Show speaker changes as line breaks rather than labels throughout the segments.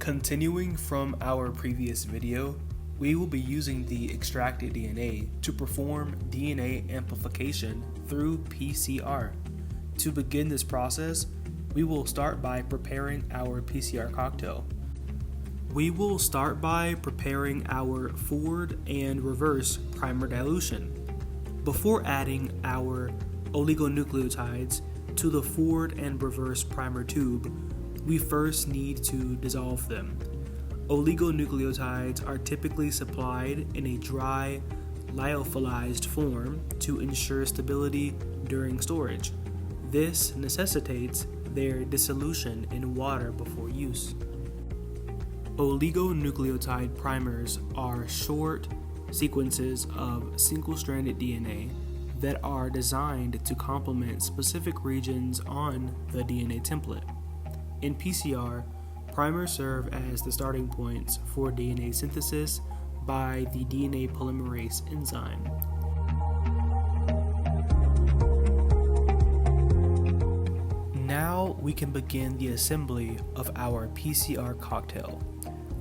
Continuing from our previous video, we will be using the extracted DNA to perform DNA amplification through PCR. To begin this process, we will start by preparing our PCR cocktail. We will start by preparing our forward and reverse primer dilution. Before adding our oligonucleotides to the forward and reverse primer tube, we first need to dissolve them. Oligonucleotides are typically supplied in a dry, lyophilized form to ensure stability during storage. This necessitates their dissolution in water before use. Oligonucleotide primers are short sequences of single-stranded DNA that are designed to complement specific regions on the DNA template. In PCR, primers serve as the starting points for DNA synthesis by the DNA polymerase enzyme. Now we can begin the assembly of our PCR cocktail.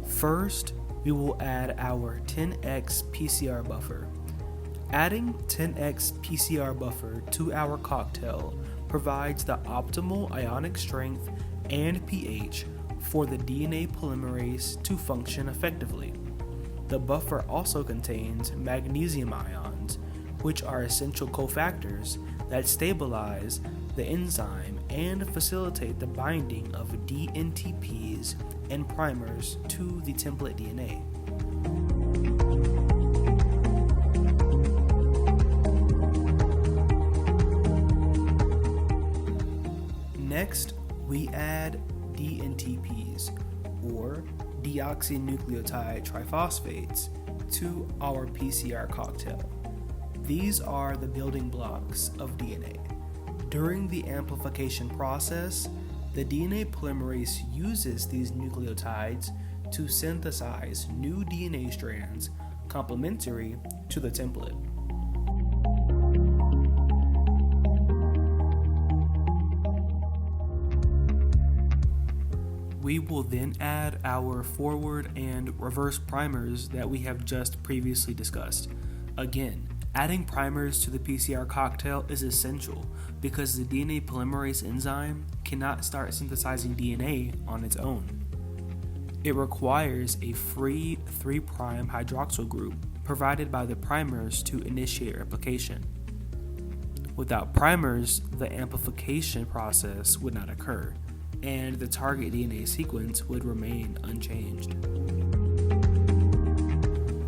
First, we will add our 10x PCR buffer. Adding 10x PCR buffer to our cocktail provides the optimal ionic strength and pH for the DNA polymerase to function effectively. The buffer also contains magnesium ions, which are essential cofactors that stabilize the enzyme and facilitate the binding of dNTPs and primers to the template DNA. Next, we add dNTPs, or deoxynucleotide triphosphates, to our PCR cocktail. These are the building blocks of DNA. During the amplification process, the DNA polymerase uses these nucleotides to synthesize new DNA strands complementary to the template. We will then add our forward and reverse primers that we have just previously discussed. Again, adding primers to the PCR cocktail is essential because the DNA polymerase enzyme cannot start synthesizing DNA on its own. It requires a free 3' hydroxyl group provided by the primers to initiate replication. Without primers, the amplification process would not occur, and the target DNA sequence would remain unchanged.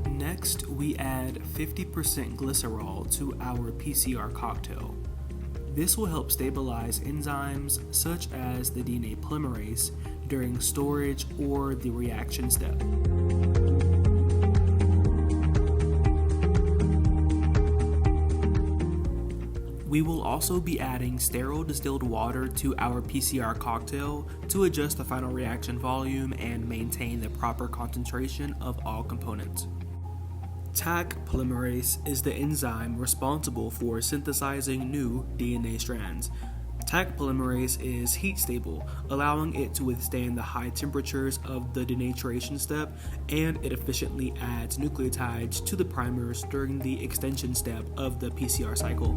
Next, we add 50% glycerol to our PCR cocktail. This will help stabilize enzymes such as the DNA polymerase during storage or the reaction step. We will also be adding sterile distilled water to our PCR cocktail to adjust the final reaction volume and maintain the proper concentration of all components. Taq polymerase is the enzyme responsible for synthesizing new DNA strands. Taq polymerase is heat stable, allowing it to withstand the high temperatures of the denaturation step, and it efficiently adds nucleotides to the primers during the extension step of the PCR cycle.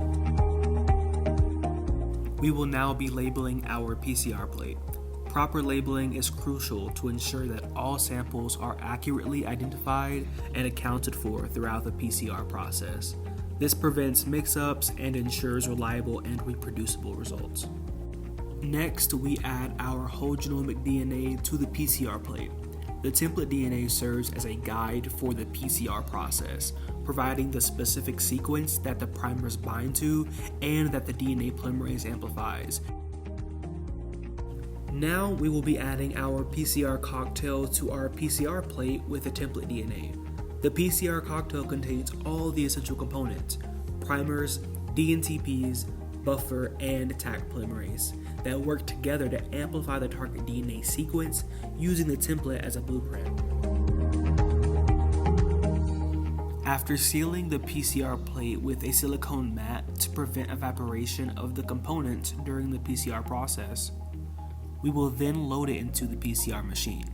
We will now be labeling our PCR plate. Proper labeling is crucial to ensure that all samples are accurately identified and accounted for throughout the PCR process. This prevents mix-ups and ensures reliable and reproducible results. Next, we add our whole genomic DNA to the PCR plate. The template DNA serves as a guide for the PCR process, providing the specific sequence that the primers bind to and that the DNA polymerase amplifies. Now we will be adding our PCR cocktail to our PCR plate with the template DNA. The PCR cocktail contains all the essential components: primers, dNTPs, buffer, and Taq polymerase that work together to amplify the target DNA sequence using the template as a blueprint. After sealing the PCR plate with a silicone mat to prevent evaporation of the components during the PCR process, we will then load it into the PCR machine.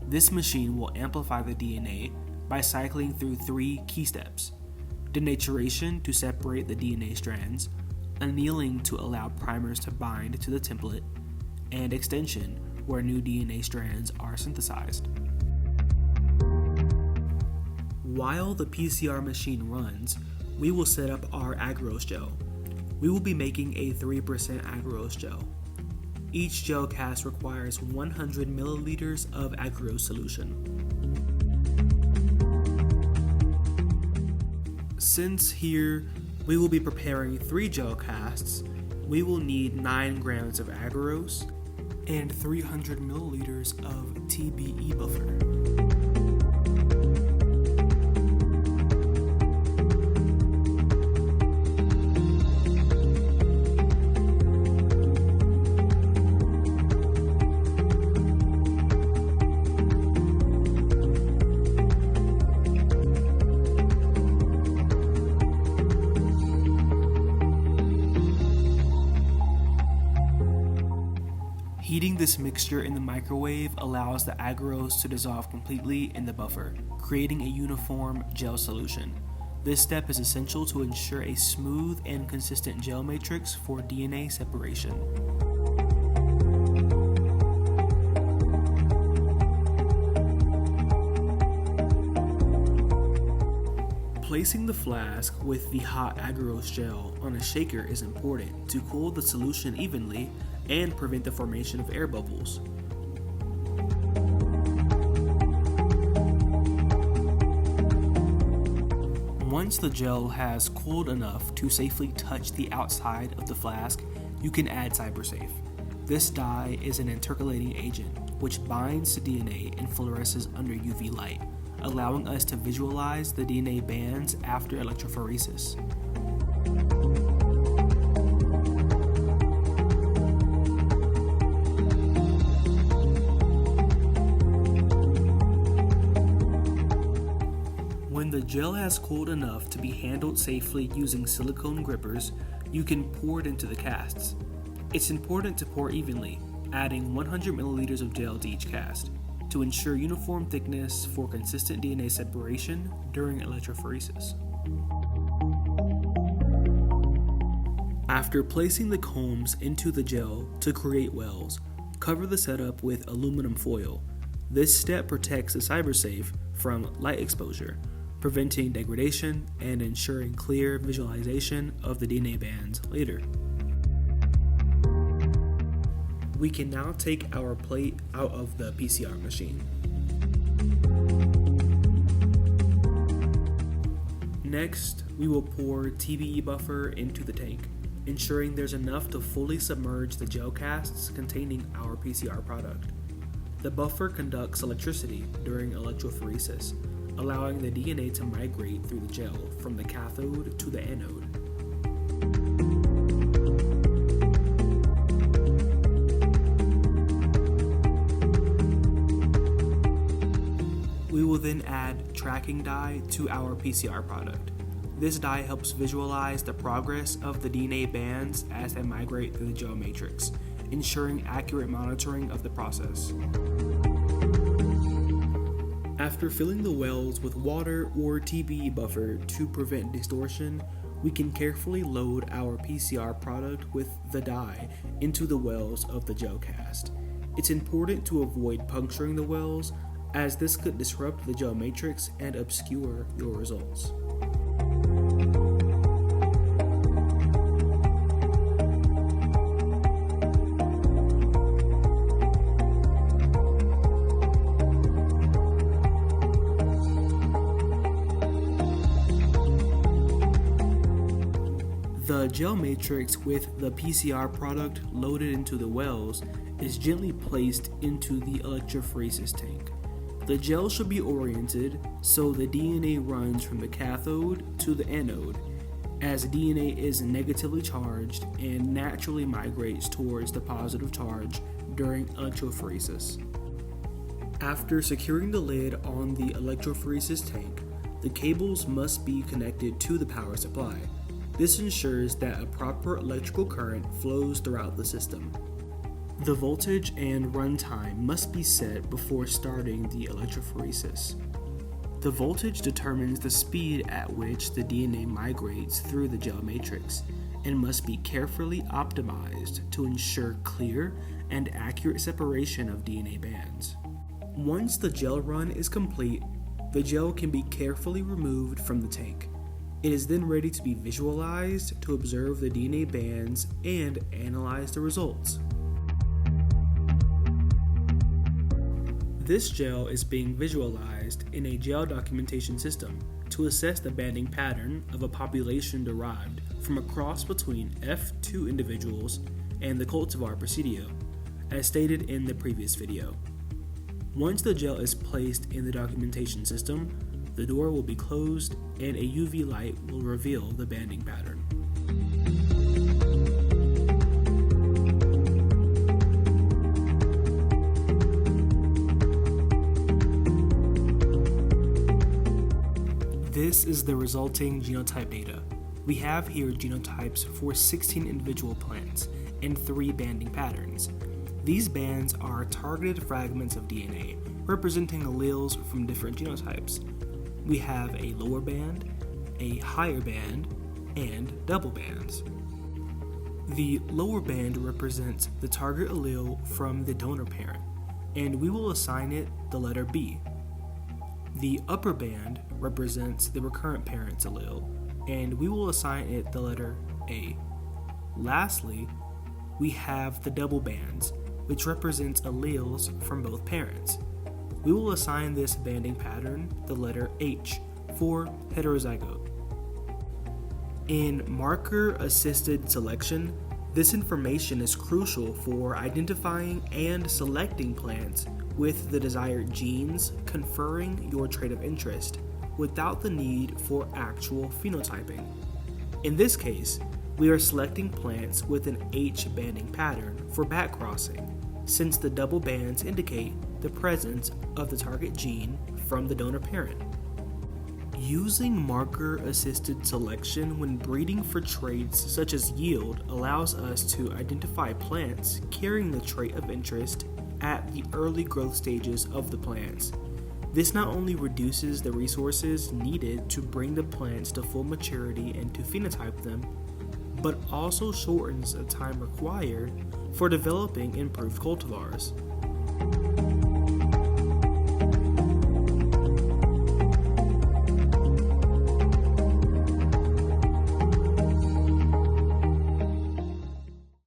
This machine will amplify the DNA by cycling through 3 key steps: denaturation to separate the DNA strands, annealing to allow primers to bind to the template, and extension where new DNA strands are synthesized. While the PCR machine runs, we will set up our agarose gel. We will be making a 3% agarose gel. Each gel cast requires 100 milliliters of agarose solution. Since here we will be preparing 3 gel casts, we will need 9 grams of agarose and 300 milliliters of TBE buffer. Heating this mixture in the microwave allows the agarose to dissolve completely in the buffer, creating a uniform gel solution. This step is essential to ensure a smooth and consistent gel matrix for DNA separation. Placing the flask with the hot agarose gel on a shaker is important to cool the solution evenly and prevent the formation of air bubbles. Once the gel has cooled enough to safely touch the outside of the flask, you can add CyberSafe. This dye is an intercalating agent which binds to DNA and fluoresces under UV light, allowing us to visualize the DNA bands after electrophoresis. When the gel has cooled enough to be handled safely using silicone grippers, you can pour it into the casts. It's important to pour evenly, adding 100 milliliters of gel to each cast, to ensure uniform thickness for consistent DNA separation during electrophoresis. After placing the combs into the gel to create wells, cover the setup with aluminum foil. This step protects the CyberSafe from light exposure, preventing degradation and ensuring clear visualization of the DNA bands later. We can now take our plate out of the PCR machine. Next, we will pour TBE buffer into the tank, ensuring there's enough to fully submerge the gel casts containing our PCR product. The buffer conducts electricity during electrophoresis, allowing the DNA to migrate through the gel from the cathode to the anode. We will then add tracking dye to our PCR product. This dye helps visualize the progress of the DNA bands as they migrate through the gel matrix, ensuring accurate monitoring of the process. After filling the wells with water or TBE buffer to prevent distortion, we can carefully load our PCR product with the dye into the wells of the gel cast. It's important to avoid puncturing the wells, as this could disrupt the gel matrix and obscure your results. The gel matrix with the PCR product loaded into the wells is gently placed into the electrophoresis tank. The gel should be oriented so the DNA runs from the cathode to the anode, as DNA is negatively charged and naturally migrates towards the positive charge during electrophoresis. After securing the lid on the electrophoresis tank, the cables must be connected to the power supply. This ensures that a proper electrical current flows throughout the system. The voltage and runtime must be set before starting the electrophoresis. The voltage determines the speed at which the DNA migrates through the gel matrix and must be carefully optimized to ensure clear and accurate separation of DNA bands. Once the gel run is complete, the gel can be carefully removed from the tank. It is then ready to be visualized to observe the DNA bands and analyze the results. This gel is being visualized in a gel documentation system to assess the banding pattern of a population derived from a cross between F2 individuals and the cultivar Presidio, as stated in the previous video. Once the gel is placed in the documentation system, the door will be closed and a UV light will reveal the banding pattern. This is the resulting genotype data. We have here genotypes for 16 individual plants and 3 banding patterns. These bands are targeted fragments of DNA representing alleles from different genotypes. We have a lower band, a higher band, and double bands. The lower band represents the target allele from the donor parent, and we will assign it the letter B. The upper band represents the recurrent parent's allele, and we will assign it the letter A. Lastly, we have the double bands, which represents alleles from both parents. We will assign this banding pattern the letter H for heterozygote. In marker-assisted selection, this information is crucial for identifying and selecting plants with the desired genes conferring your trait of interest without the need for actual phenotyping. In this case, we are selecting plants with an H banding pattern for backcrossing, since the double bands indicate the presence of the target gene from the donor parent. Using marker-assisted selection when breeding for traits such as yield allows us to identify plants carrying the trait of interest at the early growth stages of the plants. This not only reduces the resources needed to bring the plants to full maturity and to phenotype them, but also shortens the time required for developing improved cultivars.